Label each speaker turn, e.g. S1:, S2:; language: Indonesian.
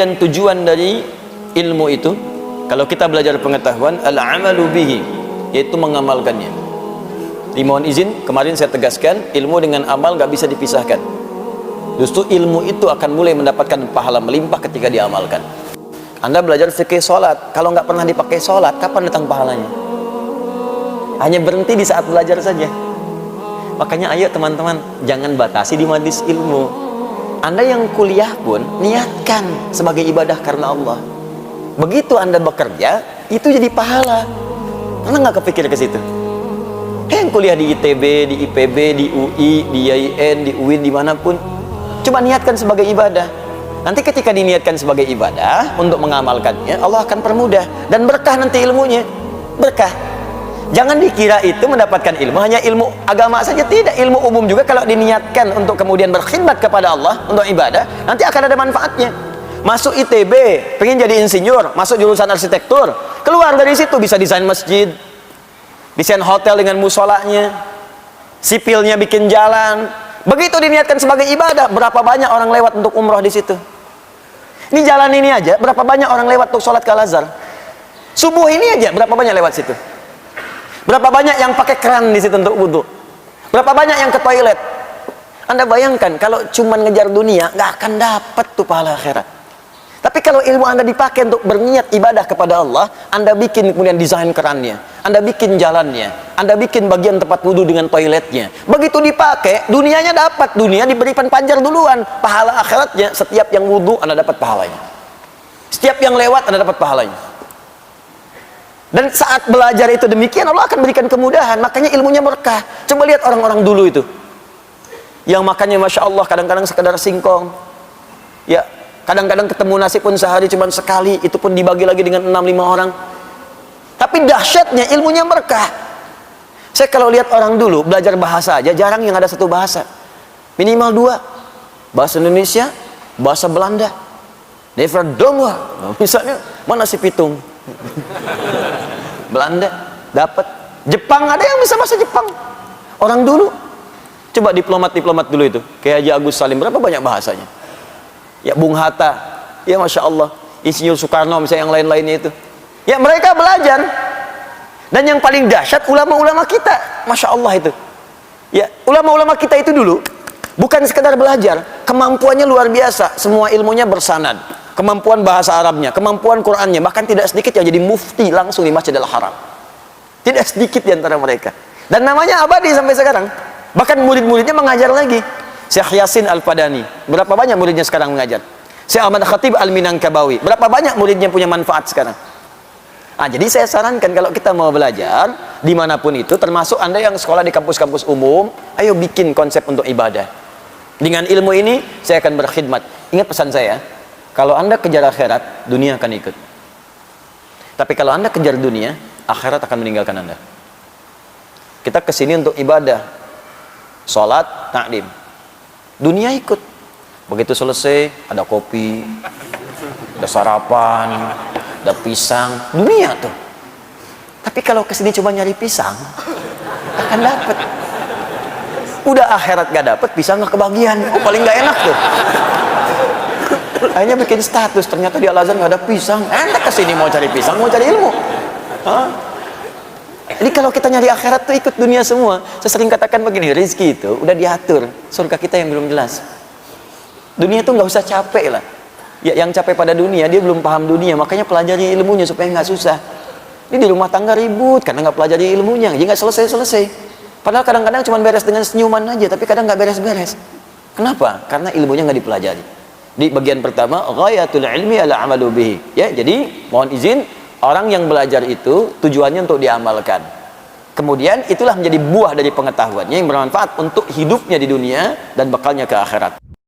S1: Dan tujuan dari ilmu itu, kalau kita belajar pengetahuan, al-amalu bihi, yaitu mengamalkannya. Dimohon izin, kemarin saya tegaskan, ilmu dengan amal gak bisa dipisahkan. Justru ilmu itu akan mulai mendapatkan pahala melimpah ketika diamalkan. Anda belajar fikih sholat, kalau nggak pernah dipakai sholat, kapan datang pahalanya? Hanya berhenti di saat belajar saja. Makanya ayo teman-teman, jangan batasi di majlis ilmu. Anda yang kuliah pun niatkan sebagai ibadah karena Allah. Begitu Anda bekerja, itu jadi pahala. Anda nggak kepikir ke situ? Yang kuliah di ITB, di IPB, di UI, di IAIN, di UIN, dimanapun, coba niatkan sebagai ibadah. Nanti ketika diniatkan sebagai ibadah untuk mengamalkannya, Allah akan permudah dan berkah nanti ilmunya. Berkah. Jangan dikira itu mendapatkan ilmu hanya ilmu agama saja, tidak, ilmu umum juga kalau diniatkan untuk kemudian berkhidmat kepada Allah untuk ibadah, nanti akan ada manfaatnya. Masuk ITB, pengen jadi insinyur, masuk jurusan arsitektur, keluar dari situ bisa desain masjid, desain hotel dengan musolanya, sipilnya bikin jalan. Begitu diniatkan sebagai ibadah, berapa banyak orang lewat untuk umroh di situ. Ini jalan ini aja, berapa banyak orang lewat untuk sholat ke Al-Azhar. Subuh ini aja, berapa banyak lewat situ. Berapa banyak yang pakai keran di situ untuk wudhu. Berapa banyak yang ke toilet. Anda bayangkan, kalau cuma ngejar dunia, nggak akan dapat tuh pahala akhirat. Tapi kalau ilmu Anda dipakai untuk berniat ibadah kepada Allah, Anda bikin kemudian desain kerannya, Anda bikin jalannya, Anda bikin bagian tempat wudhu dengan toiletnya. Begitu dipakai, dunianya dapat, dunia diberikan panjar duluan. Pahala akhiratnya, setiap yang wudhu Anda dapat pahalanya. Setiap yang lewat Anda dapat pahalanya. Dan saat belajar itu demikian, Allah akan berikan kemudahan. Makanya ilmunya berkah. Coba lihat orang-orang dulu itu, yang makannya Masya Allah kadang-kadang sekedar singkong, ya kadang-kadang ketemu nasi pun sehari cuma sekali, itu pun dibagi lagi dengan 6-5 orang. Tapi dahsyatnya ilmunya berkah. Saya kalau lihat orang dulu belajar bahasa aja, jarang yang ada satu bahasa, minimal 2, bahasa Indonesia, bahasa Belanda. Never dong, misalnya mana si pitung Belanda dapat, Jepang ada yang bisa bahasa Jepang. Orang dulu, coba diplomat dulu itu, kayak Haji Agus Salim, berapa banyak bahasanya. Ya Bung Hatta, ya Masya Allah, Insinyur Soekarno, misalnya yang lain-lainnya itu. Ya mereka belajar. Dan yang paling dahsyat ulama-ulama kita, Masya Allah itu. Ya ulama-ulama kita itu dulu bukan sekedar belajar, kemampuannya luar biasa, semua ilmunya bersanad. Kemampuan bahasa Arabnya, kemampuan Qurannya, bahkan tidak sedikit yang jadi mufti langsung di Masjidil Haram. Tidak sedikit di antara mereka. Dan namanya abadi sampai sekarang. Bahkan murid-muridnya mengajar lagi. Syekh Yasin Al-Fadani, berapa banyak muridnya sekarang mengajar. Syekh Ahmad Khatib Al-Minangkabawi, berapa banyak muridnya punya manfaat sekarang. Nah, jadi saya sarankan kalau kita mau belajar dimanapun itu, termasuk Anda yang sekolah di kampus-kampus umum, ayo bikin konsep untuk ibadah. Dengan ilmu ini saya akan berkhidmat. Ingat pesan saya, kalau Anda kejar akhirat, dunia akan ikut. Tapi kalau Anda kejar dunia, akhirat akan meninggalkan Anda. Kita kesini untuk ibadah, sholat, taklim. Dunia ikut. Begitu selesai, ada kopi, ada sarapan, ada pisang. Dunia tuh. Tapi kalau kesini cuma nyari pisang, akan dapat. Udah akhirat gak dapat, pisang gak kebagian. Oh, paling gak enak tuh. Akhirnya bikin status, ternyata di Al-Azhar nggak ada pisang. Anda kesini mau cari pisang, mau cari ilmu. Jadi kalau kita nyari akhirat tuh ikut dunia semua. Saya sering katakan begini, rezeki itu udah diatur, surga kita yang belum jelas. Dunia tuh nggak usah capek lah. Ya, yang capek pada dunia, dia belum paham dunia, makanya pelajari ilmunya supaya nggak susah. Ini di rumah tangga ribut karena nggak pelajari ilmunya, jadi nggak selesai-selesai. Padahal kadang-kadang cuma beres dengan senyuman aja, tapi kadang nggak beres-beres. Kenapa? Karena ilmunya nggak dipelajari. Di bagian pertama, ghayatul ilmi ala amalu bihi. Ya, jadi mohon izin, orang yang belajar itu tujuannya untuk diamalkan. Kemudian itulah menjadi buah dari pengetahuannya yang bermanfaat untuk hidupnya di dunia dan bekalnya ke akhirat.